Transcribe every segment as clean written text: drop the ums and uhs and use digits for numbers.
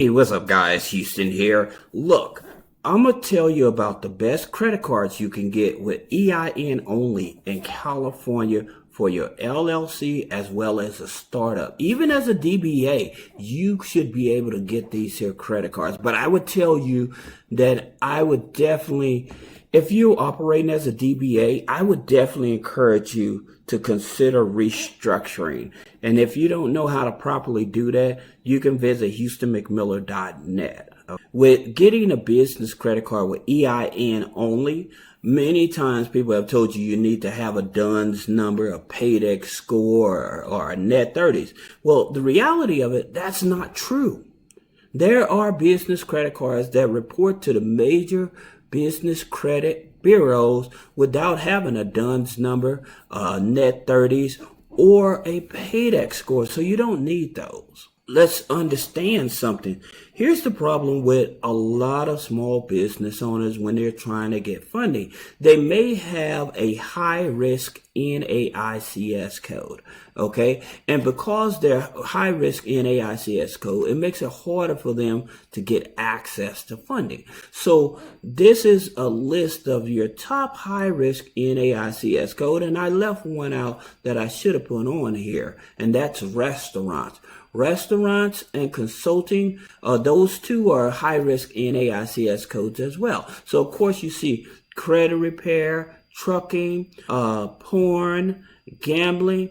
Hey, what's up, guys? Houston here. Look, I'm going to tell you about the best credit cards you can get with EIN only in California for your LLC as well as a startup. Even as a DBA, you should be able to get these here credit cards. But I would tell you that I would definitely, if you're operating as a DBA, I would definitely encourage you to consider restructuring. And if you don't know how to properly do that, you can visit HoustonMcMiller.net. With getting a business credit card with EIN only, many times people have told you need to have a DUNS number, a paydex score, or a net 30s. Well, the reality of it, that's not true. There are business credit cards that report to the major business credit bureaus without having a DUNS number, net 30s, or a paydex score. So you don't need those. Let's understand something. Here's the problem with a lot of small business owners when they're trying to get funding. They may have a high risk NAICS code, okay? And because they're high risk NAICS code, it makes it harder for them to get access to funding. So this is a list of your top high risk NAICS code, and I left one out that I should have put on here, and that's restaurants. Restaurants and consulting, those two are high-risk NAICS codes as well. So, of course, you see credit repair, trucking, porn, gambling,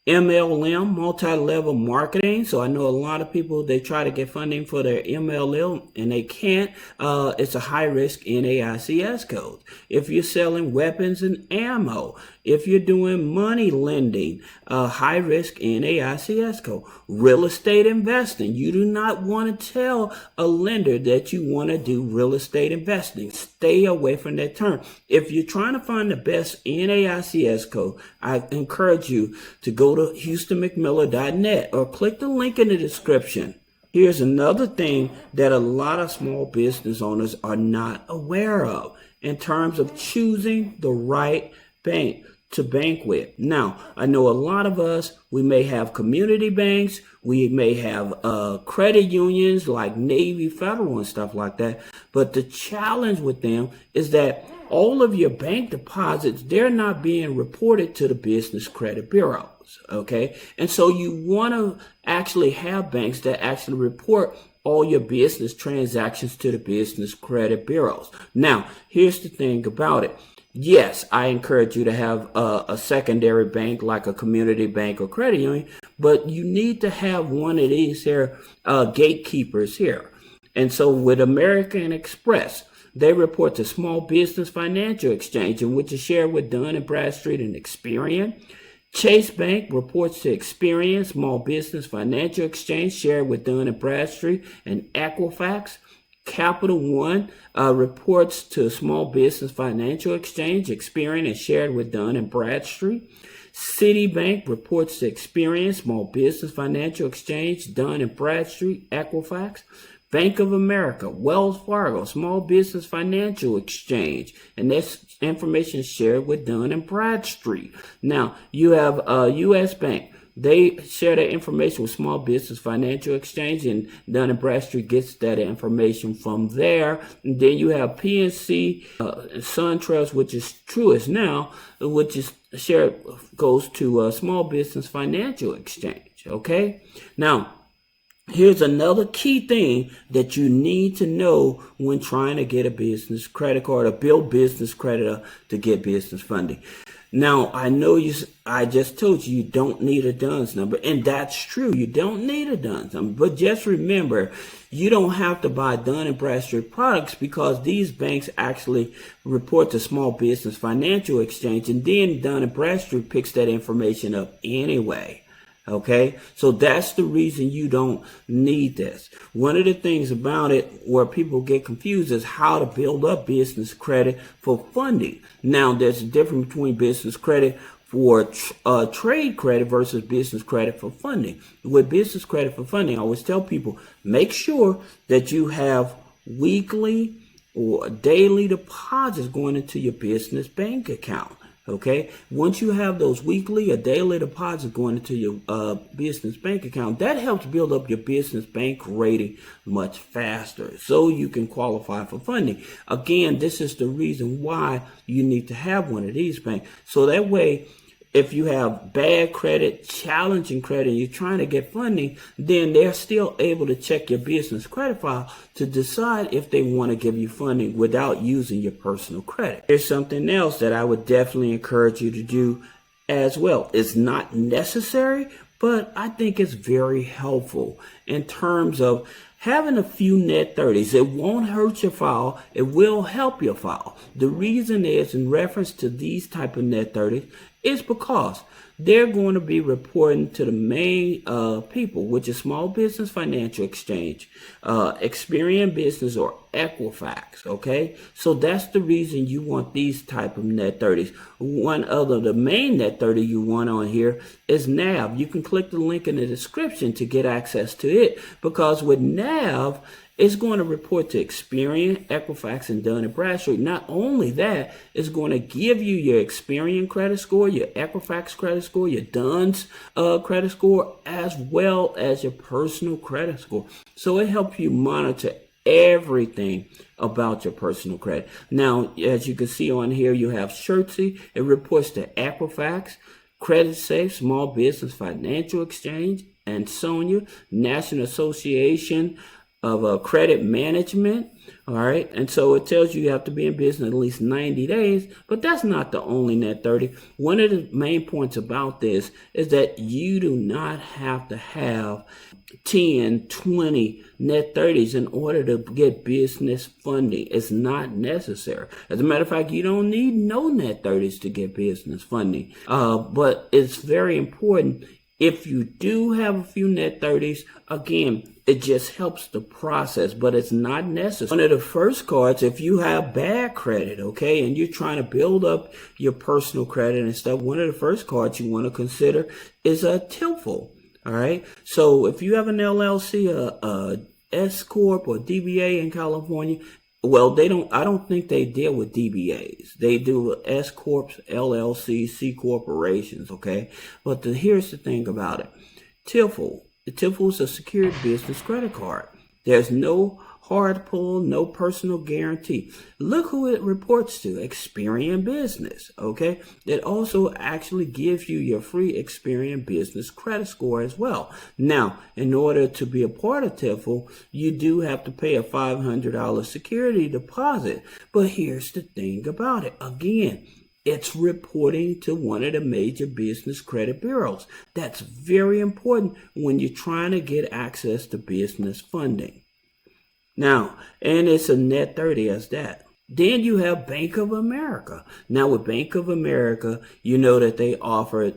MLM, multi-level marketing. So I know a lot of people, they try to get funding for their MLM and they can't. It's a high-risk NAICS code. If you're selling weapons and ammo, if you're doing money lending, high-risk NAICS code. Real estate investing. You do not want to tell a lender that you want to do real estate investing. Stay away from that term. If you're trying to find the best NAICS code, I encourage you to go to HoustonMcMiller.net or click the link in the description. Here's another thing that a lot of small business owners are not aware of in terms of choosing the right bank to bank with. Now, I know a lot of us, we may have community banks, we may have credit unions like Navy, Federal, and stuff like that. But the challenge with them is that all of your bank deposits, they're not being reported to the business credit bureaus. Okay. And so you want to actually have banks that actually report all your business transactions to the business credit bureaus. Now, here's the thing about it. Yes, I encourage you to have a secondary bank like a community bank or credit union, but you need to have one of these here gatekeepers here. And so with American Express, they report to Small Business Financial Exchange, in which is shared with Dun & Bradstreet and Experian. Chase Bank reports to Experian, Small Business Financial Exchange, shared with Dun & Bradstreet and Equifax. Capital One reports to Small Business Financial Exchange, Experian, and shared with Dun & Bradstreet. Citibank reports to Experian, Small Business Financial Exchange, Dun & Bradstreet, Equifax. Bank of America, Wells Fargo, Small Business Financial Exchange, and this information is shared with Dun & Bradstreet. Now, you have U.S. Bank. They share that information with Small Business Financial Exchange, and Dun & Bradstreet gets that information from there. And then you have PNC, SunTrust, which is Truist now, which is shared, goes to Small Business Financial Exchange. Okay? Now, here's another key thing that you need to know when trying to get a business credit card or build business credit to get business funding. Now, I know I just told you don't need a DUNS number, and that's true. You don't need a DUNS number, but just remember, you don't have to buy Dun & Bradstreet products because these banks actually report to Small Business Financial Exchange, and then Dun & Bradstreet picks that information up anyway. Okay, so that's the reason you don't need this. One of the things about it where people get confused is how to build up business credit for funding. Now, there's a difference between business credit for trade credit versus business credit for funding. With business credit for funding, I always tell people, make sure that you have weekly or daily deposits going into your business bank account. Okay, once you have those weekly or daily deposits going into your business bank account, that helps build up your business bank rating much faster so you can qualify for funding. Again, this is the reason why you need to have one of these banks. So that way, if you have bad credit, challenging credit, you're trying to get funding, then they're still able to check your business credit file to decide if they want to give you funding without using your personal credit. Here's something else that I would definitely encourage you to do as well. It's not necessary, but I think it's very helpful in terms of having a few net 30s. It won't hurt your file. It will help your file. The reason is, in reference to these type of net 30s, is because they're going to be reporting to the main people, which is Small Business Financial Exchange, Experian Business, or Equifax. Okay, so that's the reason you want these type of net 30s. One other, the main net 30 you want on here is NAV. You can click the link in the description to get access to it, because with NAV, it's going to report to Experian, Equifax, and Dun & Bradstreet. Not only that, it's going to give you your Experian credit score, your Equifax credit score, your Dun's credit score, as well as your personal credit score. So it helps you monitor everything about your personal credit. Now, as you can see on here, you have Shirtsy. It reports to Equifax, Credit Safe, Small Business Financial Exchange, and Sonia, National Association of Credit Management. All right, and so it tells you have to be in business at least 90 days, but that's not the only net 30. One of the main points about this is that you do not have to have 10, 20 net 30s in order to get business funding. It's not necessary. As a matter of fact, you don't need no net 30s to get business funding. But it's very important. If you do have a few net 30s, again, it just helps the process, but it's not necessary. One of the first cards, if you have bad credit, okay, and you're trying to build up your personal credit and stuff, one of the first cards you want to consider is a Tefl. All right. So if you have an LLC, a S Corp, or DBA in California, well, I don't think they deal with DBAs. They do S Corps, LLC, C corporations, okay? But here's the thing about it. Tefl. The Tefl is a secured business credit card. There's no hard pull, no personal guarantee. Look who it reports to, Experian Business, okay? It also actually gives you your free Experian Business credit score as well. Now, in order to be a part of Tefl, you do have to pay a $500 security deposit. But here's the thing about it. Again, it's reporting to one of the major business credit bureaus. That's very important when you're trying to get access to business funding. Now, and it's a net 30 as that. Then you have Bank of America. Now with Bank of America, you know that they offer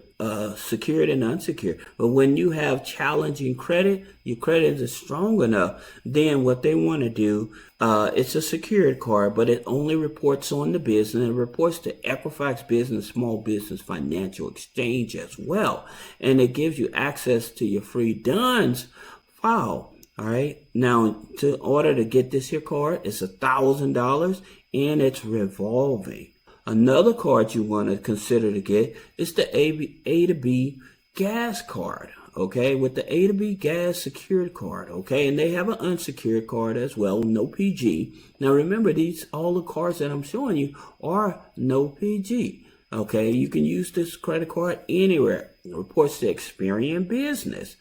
secured and unsecured. But when you have challenging credit, your credit is strong enough, then what they want to do, it's a secured card, but it only reports on the business. It reports to Equifax Business, Small Business Financial Exchange as well. And it gives you access to your free Dun's file. All right. Now, in order to get this here card, it's $1,000 and it's revolving. Another card you want to consider to get is the A2B Gas card. Okay, with the A2B Gas secured card. Okay, and they have an unsecured card as well, no PG. Now remember, all the cards that I'm showing you are no PG. Okay, you can use this credit card anywhere. It reports to Experian Business,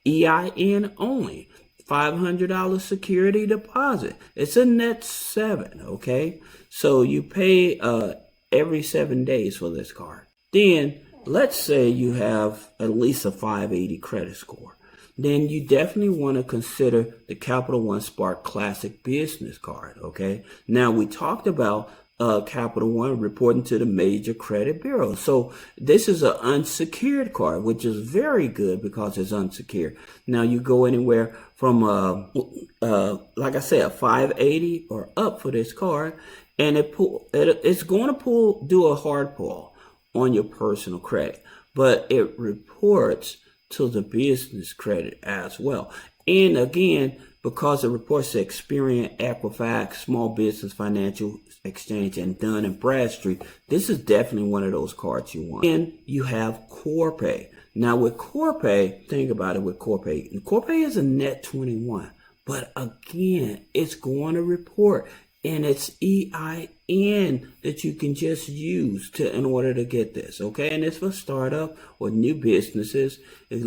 EIN only. $500 security deposit. It's a net 7, okay? So you pay every 7 days for this card. Then, let's say you have at least a 580 credit score. Then you definitely want to consider the Capital One Spark Classic Business Card, okay? Now, we talked about Capital One reporting to the major credit bureau. So this is an unsecured card, which is very good because it's unsecured. Now you go anywhere from like I said, a 580 or up for this card, and it's going to do a hard pull on your personal credit, but it reports to the business credit as well. And again, because it reports to Experian, Equifax, Small Business Financial Exchange, and Dun & Bradstreet. This is definitely one of those cards you want. And you have Corpay. Now with Corpay, think about it with Corpay. Corpay is a net 21, but again, it's going to report, and it's EIN that you can just use in order to get this, okay? And it's for startup or new businesses. It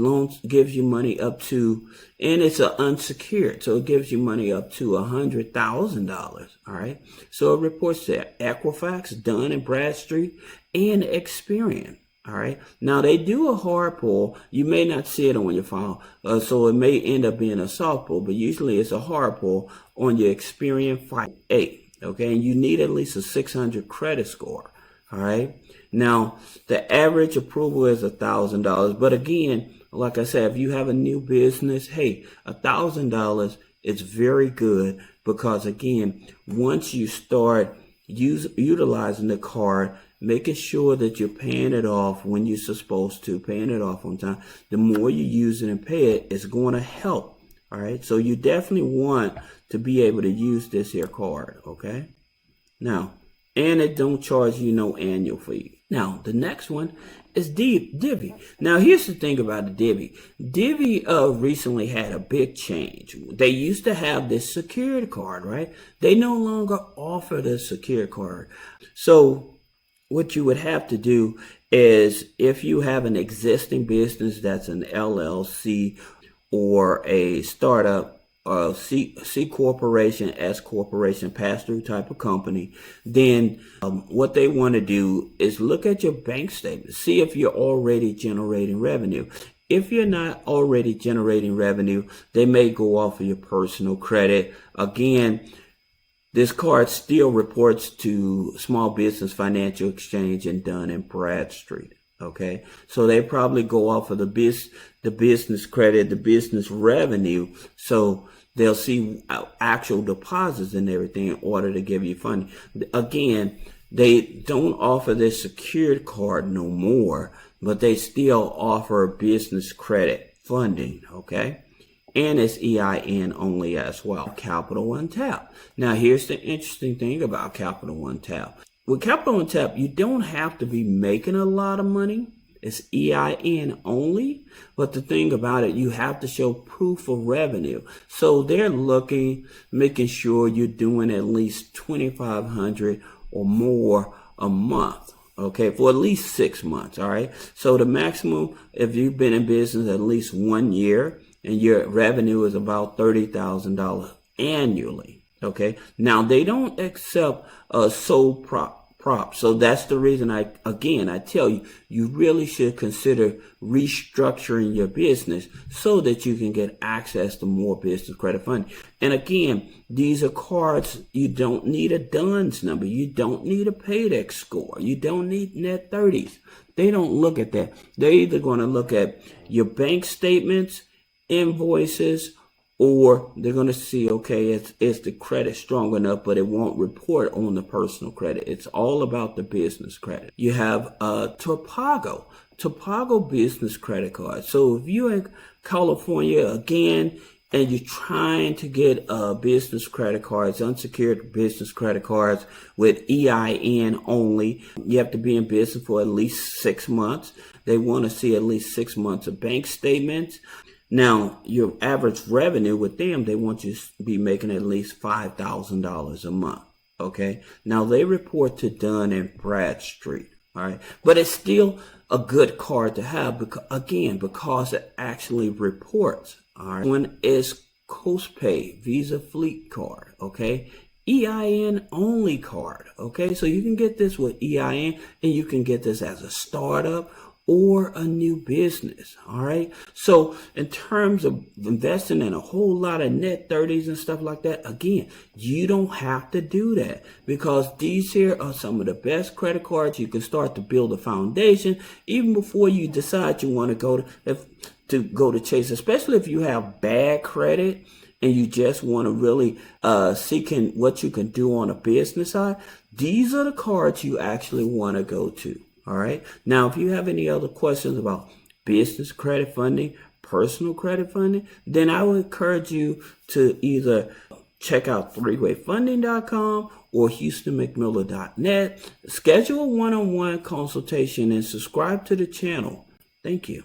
gives you money up to, and it's unsecured, so it gives you money up to $100,000, all right? So it reports to Equifax, Dun & Bradstreet, and Experian. All right. Now they do a hard pull. You may not see it on your file, so it may end up being a soft pull, but usually it's a hard pull on your Experian 5.8. Okay, and you need at least a 600 credit score. All right. Now the average approval is $1,000, but again, like I said, if you have a new business, hey, $1,000 is very good because again, once you start utilizing the card, making sure that you're paying it off when you're supposed to, paying it off on time, the more you use it and pay it, it's going to help. All right. So you definitely want to be able to use this here card. Okay. Now, and it don't charge you no annual fee. Now, the next one is Divi. Now, here's the thing about the Divi. Divi recently had a big change. They used to have this secured card, right? They no longer offer the secured card. So what you would have to do is, if you have an existing business that's an LLC or a startup, C corporation, S corporation, pass-through type of company, then what they want to do is look at your bank statement, see if you're already generating revenue. If you're not already generating revenue, they may go off of your personal credit. Again, this card still reports to Small Business Financial Exchange and Dun & Bradstreet. Okay, so they probably go off of the business credit, the business revenue. So they'll see actual deposits and everything in order to give you funding. Again, they don't offer this secured card no more, but they still offer business credit funding. Okay. And it's EIN only as well. Capital One Tap. Now, here's the interesting thing about Capital One Tap. With Capital One Tap, you don't have to be making a lot of money. It's EIN only. But the thing about it, you have to show proof of revenue. So they're making sure you're doing at least $2,500 or more a month. Okay, for at least 6 months. All right. So the maximum, if you've been in business at least 1 year, and your revenue is about $30,000 annually. Okay. Now they don't accept sole prop. So that's the reason I tell you, you really should consider restructuring your business so that you can get access to more business credit funding. And again, these are cards. You don't need a DUNS number. You don't need a paydex score. You don't need net 30s. They don't look at that. They're either going to look at your bank statements, invoices, or they're going to see, okay, is the credit strong enough, but it won't report on the personal credit. It's all about the business credit. You have Tobago Business credit card. So if you're in California again and you're trying to get business credit cards, unsecured business credit cards with EIN only, you have to be in business for at least 6 months. They want to see at least 6 months of bank statements. Now, your average revenue with them, they want you to be making at least $5,000 a month. Okay. Now they report to Dun & Bradstreet. All right. But it's still a good card to have because it actually reports. All right. One is CoastPay Visa Fleet Card. Okay. EIN only card. Okay. So you can get this with EIN, and you can get this as a startup or a new business. All right. So in terms of investing in a whole lot of net 30s and stuff like that, again, you don't have to do that, because these here are some of the best credit cards. You can start to build a foundation even before you decide you want to go to Chase, especially if you have bad credit and you just want to really see what you can do on a business side. These are the cards you actually want to go to. All right. Now, if you have any other questions about business credit funding, personal credit funding, then I would encourage you to either check out threewayfunding.com or houstonmcmillan.net. Schedule a one-on-one consultation and subscribe to the channel. Thank you.